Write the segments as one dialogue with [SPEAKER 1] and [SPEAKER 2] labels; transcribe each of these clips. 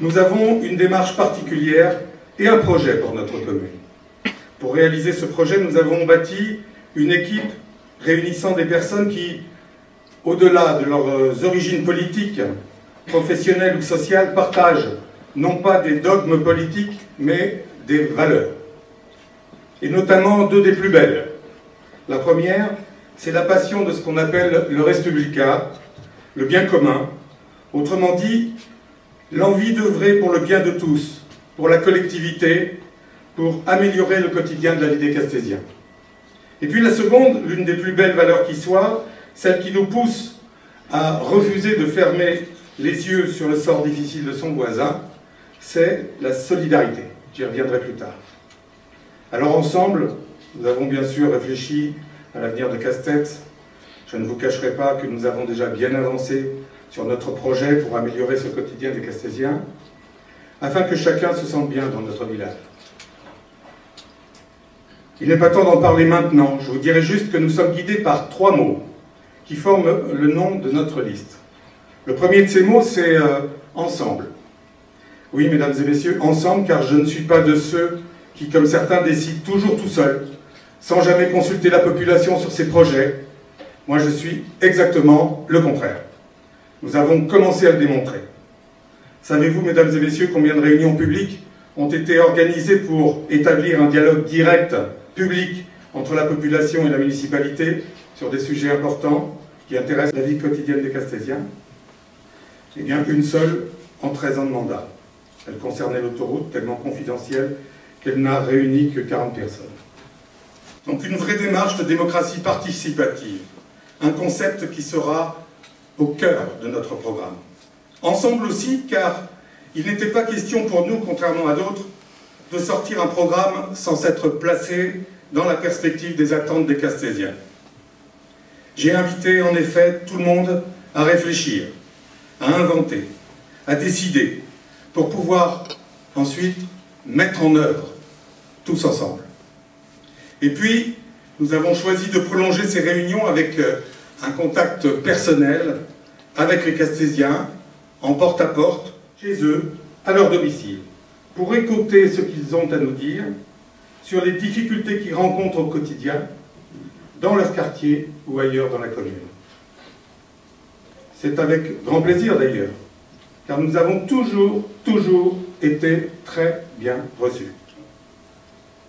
[SPEAKER 1] Nous avons une démarche particulière et un projet pour notre commune. Pour réaliser ce projet, nous avons bâti une équipe réunissant des personnes qui, au-delà de leurs origines politiques, professionnelles ou sociales, partagent non pas des dogmes politiques, mais des valeurs. Et notamment deux des plus belles. La première, c'est la passion de ce qu'on appelle le res publica, le bien commun. Autrement dit, l'envie d'œuvrer pour le bien de tous, pour la collectivité, pour améliorer le quotidien de la vie des Castésiens. Et puis la seconde, l'une des plus belles valeurs qui soit, celle qui nous pousse à refuser de fermer les yeux sur le sort difficile de son voisin, c'est la solidarité. J'y reviendrai plus tard. Alors ensemble, nous avons bien sûr réfléchi à l'avenir de Casse-Tête. Je ne vous cacherai pas que nous avons déjà bien avancé sur notre projet pour améliorer ce quotidien des Castésiens, afin que chacun se sente bien dans notre village. Il n'est pas temps d'en parler maintenant, je vous dirai juste que nous sommes guidés par 3 mots qui forment le nom de notre liste. Le premier de ces mots, c'est ensemble. Oui, mesdames et messieurs, ensemble, car je ne suis pas de ceux qui, comme certains, décident toujours tout seuls, sans jamais consulter la population sur ses projets. Moi, je suis exactement le contraire. Nous avons commencé à le démontrer. Savez-vous, mesdames et messieurs, combien de réunions publiques ont été organisées pour établir un dialogue direct, public, entre la population et la municipalité sur des sujets importants qui intéressent la vie quotidienne des Castésiens? Eh bien, une seule en 13 ans de mandat. Elle concernait l'autoroute, tellement confidentielle qu'elle n'a réuni que 40 personnes. Donc une vraie démarche de démocratie participative, un concept qui sera au cœur de notre programme. Ensemble aussi, car il n'était pas question pour nous, contrairement à d'autres, de sortir un programme sans s'être placé dans la perspective des attentes des Castésiens. J'ai invité en effet tout le monde à réfléchir, à inventer, à décider, pour pouvoir ensuite mettre en œuvre, tous ensemble. Et puis, nous avons choisi de prolonger ces réunions avec un contact personnel avec les Castésiens, en porte-à-porte, chez eux, à leur domicile, pour écouter ce qu'ils ont à nous dire sur les difficultés qu'ils rencontrent au quotidien, dans leur quartier ou ailleurs dans la commune. C'est avec grand plaisir d'ailleurs, car nous avons toujours été très bien reçus.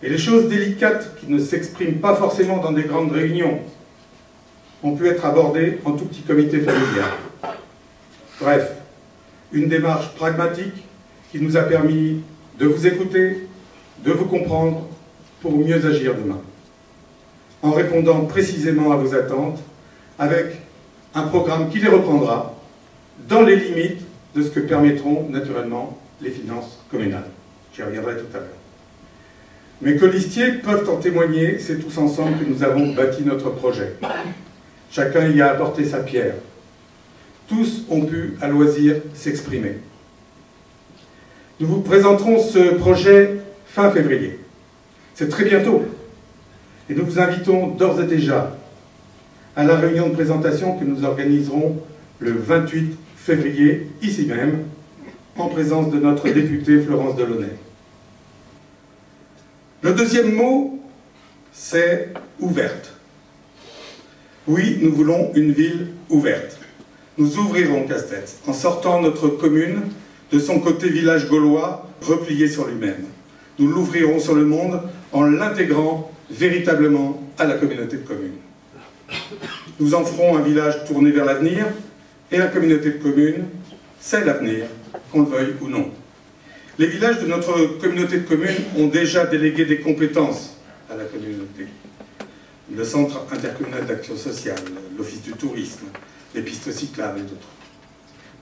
[SPEAKER 1] Et les choses délicates qui ne s'expriment pas forcément dans des grandes réunions ont pu être abordées en tout petit comité familial. Bref, une démarche pragmatique qui nous a permis de vous écouter, de vous comprendre pour mieux agir demain, en répondant précisément à vos attentes avec un programme qui les reprendra dans les limites de ce que permettront naturellement les finances communales. J'y reviendrai tout à l'heure. Mes colistiers peuvent en témoigner, c'est tous ensemble que nous avons bâti notre projet. Chacun y a apporté sa pierre. Tous ont pu, à loisir, s'exprimer. Nous vous présenterons ce projet fin février. C'est très bientôt. Et nous vous invitons d'ores et déjà à la réunion de présentation que nous organiserons le 28 février, ici même, en présence de notre députée Florence Delaunay. Le deuxième mot, c'est ouverte. Oui, nous voulons une ville ouverte. Nous ouvrirons Casse-Tête en sortant notre commune de son côté village gaulois replié sur lui-même. Nous l'ouvrirons sur le monde en l'intégrant véritablement à la communauté de communes. Nous en ferons un village tourné vers l'avenir et la communauté de communes, c'est l'avenir, qu'on le veuille ou non. Les villages de notre communauté de communes ont déjà délégué des compétences à la communauté. Le Centre intercommunal d'action sociale, l'Office du tourisme, les pistes cyclables et d'autres.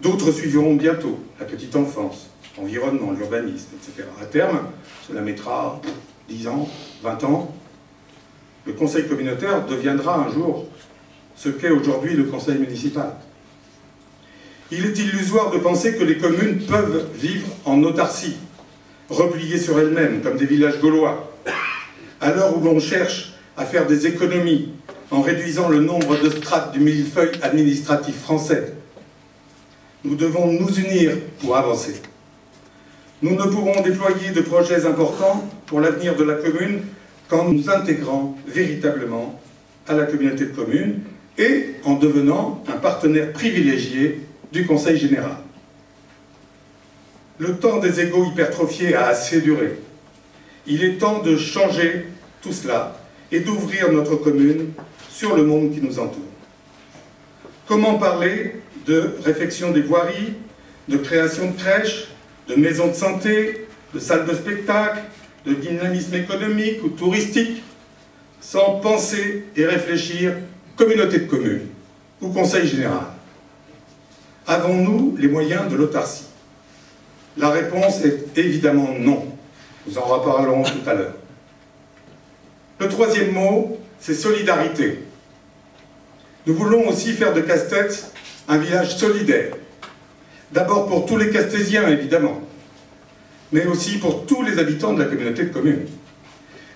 [SPEAKER 1] D'autres suivront bientôt la petite enfance, l'environnement, l'urbanisme, etc. À terme, cela mettra 10 ans, 20 ans. Le conseil communautaire deviendra un jour ce qu'est aujourd'hui le conseil municipal. Il est illusoire de penser que les communes peuvent vivre en autarcie, repliées sur elles-mêmes, comme des villages gaulois. À l'heure où l'on cherche à faire des économies en réduisant le nombre de strates du millefeuille administratif français, nous devons nous unir pour avancer. Nous ne pourrons déployer de projets importants pour l'avenir de la commune qu'en nous intégrant véritablement à la communauté de communes et en devenant un partenaire privilégié du Conseil général. Le temps des égos hypertrophiés a assez duré. Il est temps de changer tout cela et d'ouvrir notre commune sur le monde qui nous entoure. Comment parler de réfection des voiries, de création de crèches, de maisons de santé, de salles de spectacle, de dynamisme économique ou touristique, sans penser et réfléchir communauté de communes ou conseil général? Avons-nous les moyens de l'autarcie? La réponse est évidemment non. Nous en reparlerons tout à l'heure. Le troisième mot, c'est solidarité. Nous voulons aussi faire de Castets un village solidaire. D'abord pour tous les Castésiens, évidemment, mais aussi pour tous les habitants de la communauté de communes.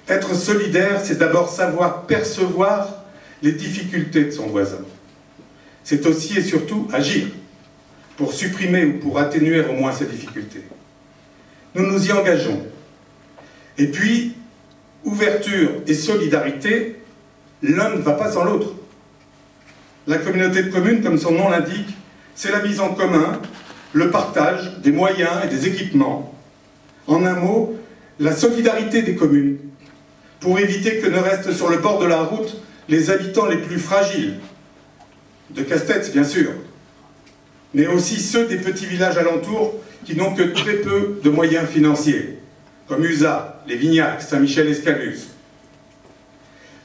[SPEAKER 1] Être solidaire, c'est d'abord savoir percevoir les difficultés de son voisin. C'est aussi et surtout agir pour supprimer ou pour atténuer au moins ces difficultés. Nous nous y engageons. Et puis, ouverture et solidarité, l'un ne va pas sans l'autre. La communauté de communes, comme son nom l'indique, c'est la mise en commun, le partage des moyens et des équipements. En un mot, la solidarité des communes, pour éviter que ne restent sur le bord de la route les habitants les plus fragiles, de Castets bien sûr, mais aussi ceux des petits villages alentours qui n'ont que très peu de moyens financiers, comme Uzat, les Vignacs, Saint-Michel-Escalus.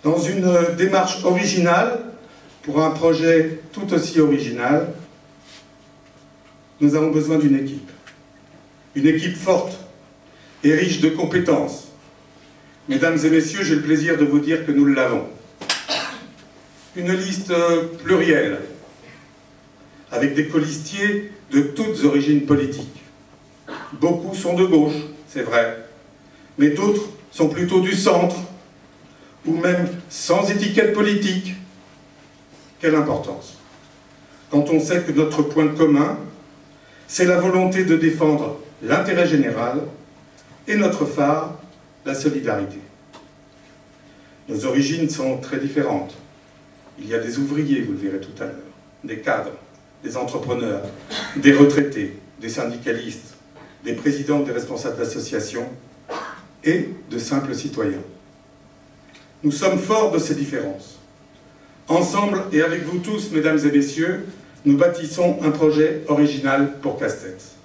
[SPEAKER 1] Dans une démarche originale, pour un projet tout aussi original, nous avons besoin d'une équipe forte et riche de compétences. Mesdames et messieurs, j'ai le plaisir de vous dire que nous l'avons. Une liste plurielle, avec des colistiers de toutes origines politiques. Beaucoup sont de gauche, c'est vrai, mais d'autres sont plutôt du centre, ou même sans étiquette politique. Quelle importance, quand on sait que notre point commun, c'est la volonté de défendre l'intérêt général et notre phare, la solidarité. Nos origines sont très différentes. Il y a des ouvriers, vous le verrez tout à l'heure, des cadres, des entrepreneurs, des retraités, des syndicalistes, des présidents, des responsables d'associations et de simples citoyens. Nous sommes forts de ces différences. Ensemble et avec vous tous, mesdames et messieurs, nous bâtissons un projet original pour Castets.